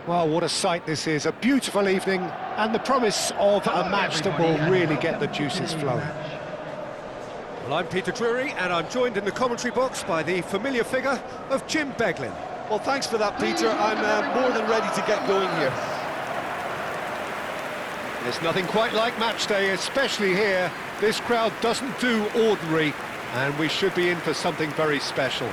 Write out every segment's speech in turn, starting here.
Well, what a sight this is, a beautiful evening, and the promise of a match that will really get the juices flowing. Well, I'm Peter Drury, and I'm joined in the commentary box by the familiar figure of Jim Beglin. Well, thanks for that, Peter. I'm more than ready to get going here. There's nothing quite like match day, especially here. This crowd doesn't do ordinary, and we should be in for something very special.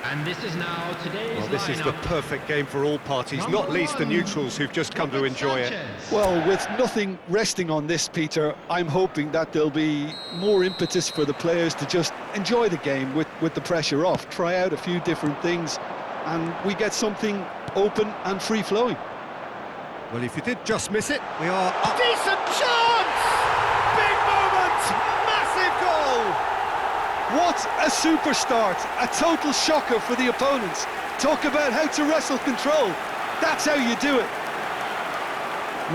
And this is now today's Well, this is the perfect game for all parties, not least the neutrals who've just come to enjoy it. Well, with nothing resting on this, Peter, I'm hoping that there'll be more impetus for the players to just enjoy the game with the pressure off, try out a few different things, and we get something open and free-flowing. Well, if you did just miss it, we are up. Decent chance! Big moment! Massive goal! What a super start, a total shocker for the opponents. Talk about how to wrestle control. That's how you do it.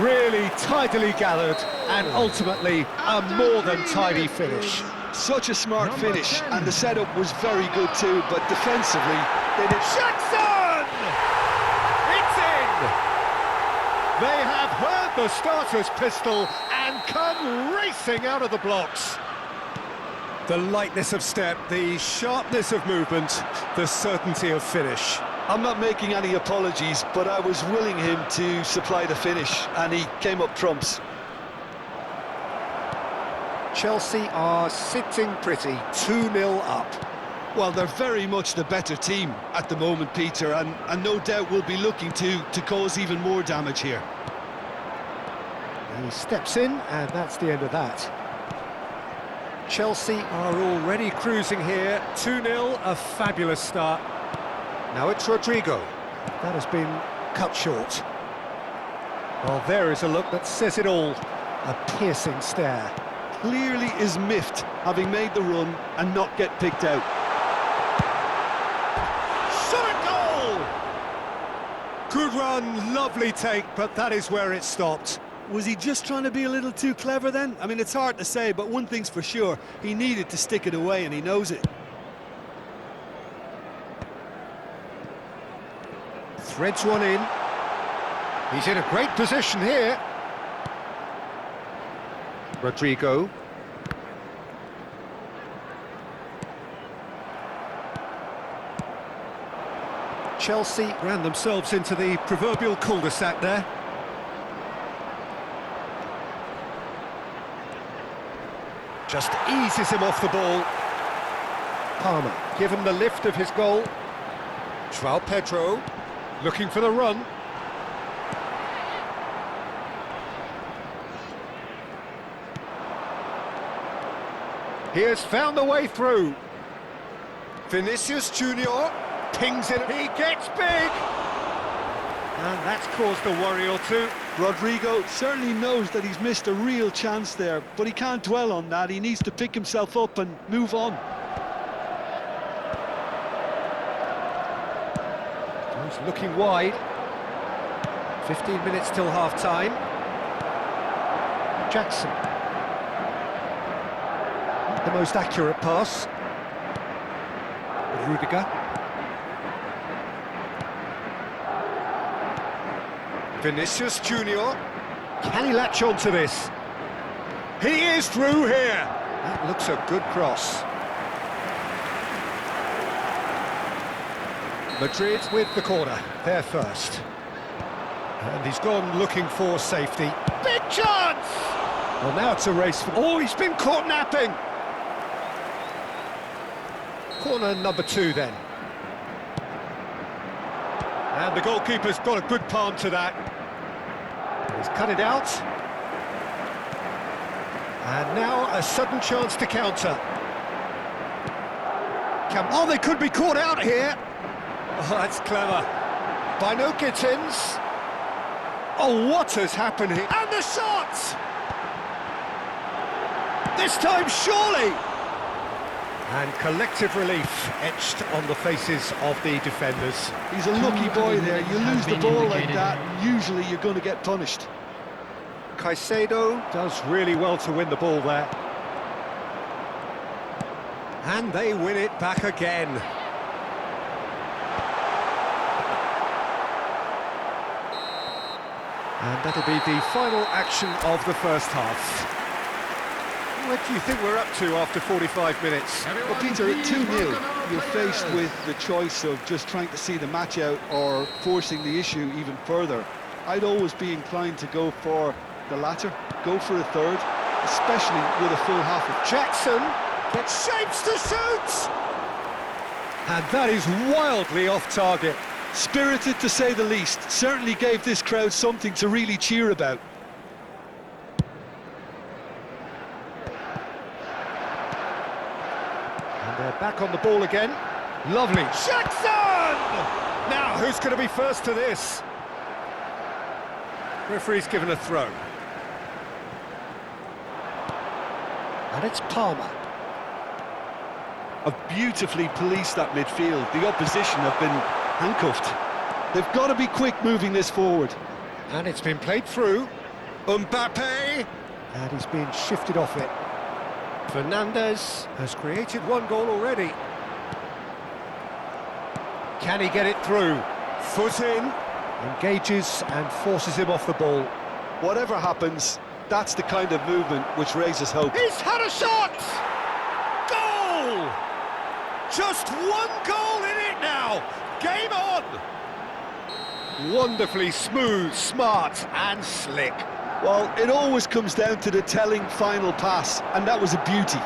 Really tidily gathered and ultimately a more than tidy finish. Such a smart finish, and the setup was very good too, but defensively they did... Jackson! It's in! They have heard the starter's pistol and come racing out of the blocks. The lightness of step, the sharpness of movement, the certainty of finish. I'm not making any apologies, but I was willing him to supply the finish, and he came up trumps. Chelsea are sitting pretty, 2-0 up. Well, they're very much the better team at the moment, Peter, and no doubt will be looking to cause even more damage here. He steps in, and that's the end of that. Chelsea are already cruising here, 2-0, a fabulous start. Now it's Rodrigo. That has been cut short. Well, there is a look that says it all. A piercing stare. Clearly is miffed, having made the run and not get picked out. Shot goal! Good run, lovely take, but that is where it stopped. Was he just trying to be a little too clever then? I mean, it's hard to say, but one thing's for sure, he needed to stick it away and he knows it. Threads one in. He's in a great position here. Rodrigo. Chelsea ran themselves into the proverbial cul-de-sac there. Just eases him off the ball. Palmer, given the lift of his goal. João Pedro, looking for the run. He has found the way through. Vinicius Junior pings it. He gets big. And that's caused a worry or two. Rodrigo certainly knows that he's missed a real chance there, but he can't dwell on that. He needs to pick himself up and move on. He's looking wide. 15 minutes till half-time. Jackson. The most accurate pass. Rudiger. Vinicius Junior. Can he latch on to this? He is through here. That looks a good cross. Madrid with the corner. They're first. And he's gone looking for safety. Big chance! Well, now it's a race for... Oh, he's been caught napping! Corner number 2 then. And the goalkeeper's got a good palm to that. He's cut it out. And now a sudden chance to counter. Oh, they could be caught out here. Oh, that's clever. By no Gittins. Oh, what has happened here? And the shot! This time, surely! And collective relief etched on the faces of the defenders. He's a lucky boy there. You lose the ball like that, usually you're going to get punished. Caicedo does really well to win the ball there. And they win it back again. And that'll be the final action of the first half. What do you think we're up to after 45 minutes? Well, Peter, at 2-0, you're faced with the choice of just trying to see the match out or forcing the issue even further. I'd always be inclined to go for the latter, go for a third, especially with a full half of... Jackson gets shapes to shoot! And that is wildly off target. Spirited, to say the least. Certainly gave this crowd something to really cheer about. And they're back on the ball again. Lovely. Jackson! Now, who's going to be first to this? Referee's given a throw. And it's Palmer. Have beautifully policed that midfield. The opposition have been handcuffed. They've got to be quick moving this forward. And it's been played through. Mbappe! And he's been shifted off it. Fernandez has created one goal already. Can he get it through? Foot in. Engages and forces him off the ball. Whatever happens, that's the kind of movement which raises hope. He's had a shot! Goal! Just one goal in it now! Game on! Wonderfully smooth, smart and slick. Well, it always comes down to the telling final pass, and that was a beauty.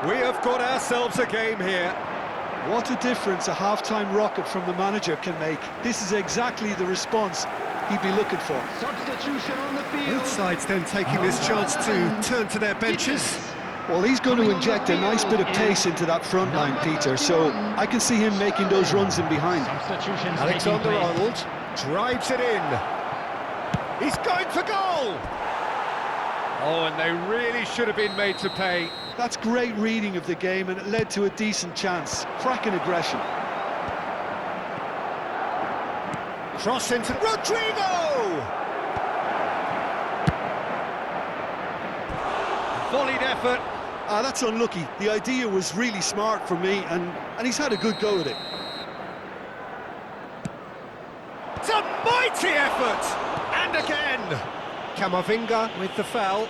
We have got ourselves a game here. What a difference a half-time rocket from the manager can make. This is exactly the response he'd be looking for. Substitution on the field. Both sides then taking this chance to turn to their benches. Well, he's going to inject a nice bit of pace into that front line, Peter, so I can see him making those runs in behind. Substitutions Alexander-Arnold drives it in. He's going for goal! Oh, and they really should have been made to pay. That's great reading of the game, and it led to a decent chance. Cracking aggression. Cross into Rodrigo! Volleyed effort. Ah, that's unlucky. The idea was really smart for me, and he's had a good go at it. It's a mighty effort! And again! Camavinga with the foul.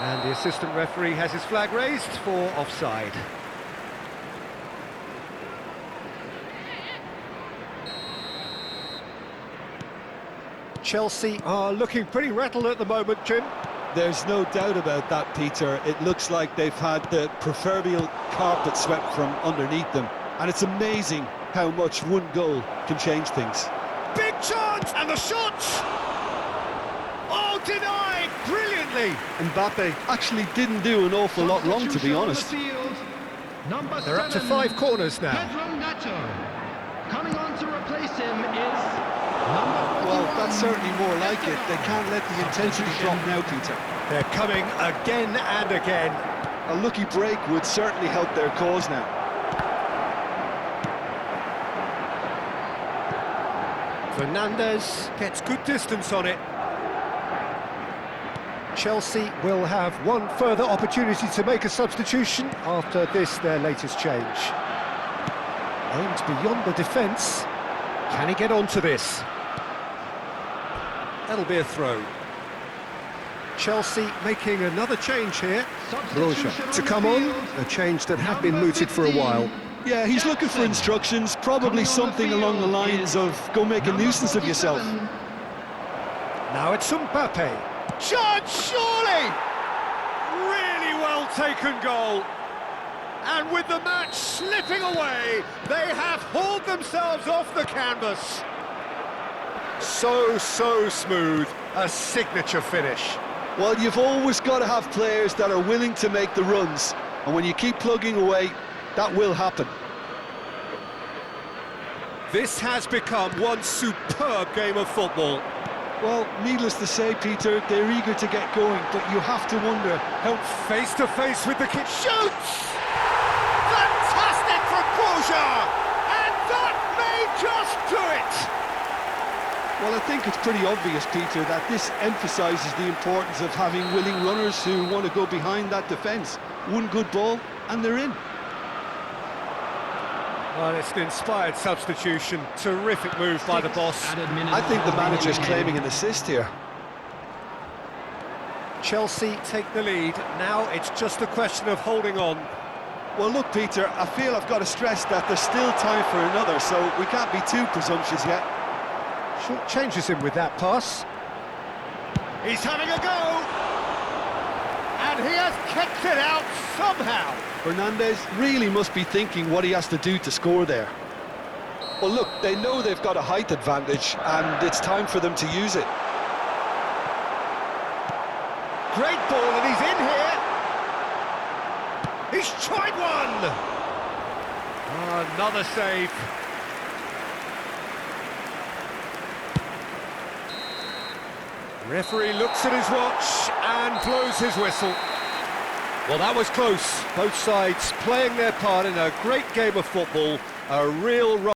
And the assistant referee has his flag raised for offside. Chelsea are looking pretty rattled at the moment, Jim. There's no doubt about that, Peter. It looks like they've had the proverbial carpet swept from underneath them. And it's amazing how much one goal can change things. Big chance! And the shot! Oh, denied! Brilliantly! Mbappe actually didn't do an awful lot wrong, to be honest. They're up to 5 corners now. Coming on to replace him is number 41. Well, that's certainly more like it. They can't let the intensity drop now, Peter. They're coming again and again. A lucky break would certainly help their cause now. Fernandez gets good distance on it. Chelsea will have one further opportunity to make a substitution after this, their latest change. Aims beyond the defence. Can he get onto this? That'll be a throw. Chelsea making another change here. Broja to come on, a change that had been mooted for a while. Yeah, he's looking for instructions, probably something along the lines of go make a nuisance of yourself. Now it's Mbappe. Chance, surely! Really well taken goal. And with the match slipping away, they have hauled themselves off the canvas. So smooth, a signature finish. Well, you've always got to have players that are willing to make the runs, and when you keep plugging away, that will happen. This has become one superb game of football. Well, needless to say, Peter, they're eager to get going, but you have to wonder how... Face to face with the kid. Shoots! Fantastic from Borja! And that may just do it! Well, I think it's pretty obvious, Peter, that this emphasises the importance of having willing runners who want to go behind that defence. One good ball, and they're in. Well, it's an inspired substitution. Terrific move by the boss. I think the manager's claiming an assist here. Chelsea take the lead. Now it's just a question of holding on. Well, look, Peter, I feel I've got to stress that there's still time for another, so we can't be too presumptuous yet. Short changes him with that pass. He's having a go! And he has kicked it out somehow! Fernandez really must be thinking what he has to do to score there. Well, look, they know they've got a height advantage, and it's time for them to use it. Great ball, and he's in here! He's tried one! Oh, another save. Referee looks at his watch and blows his whistle. Well, that was close. Both sides playing their part in a great game of football. A real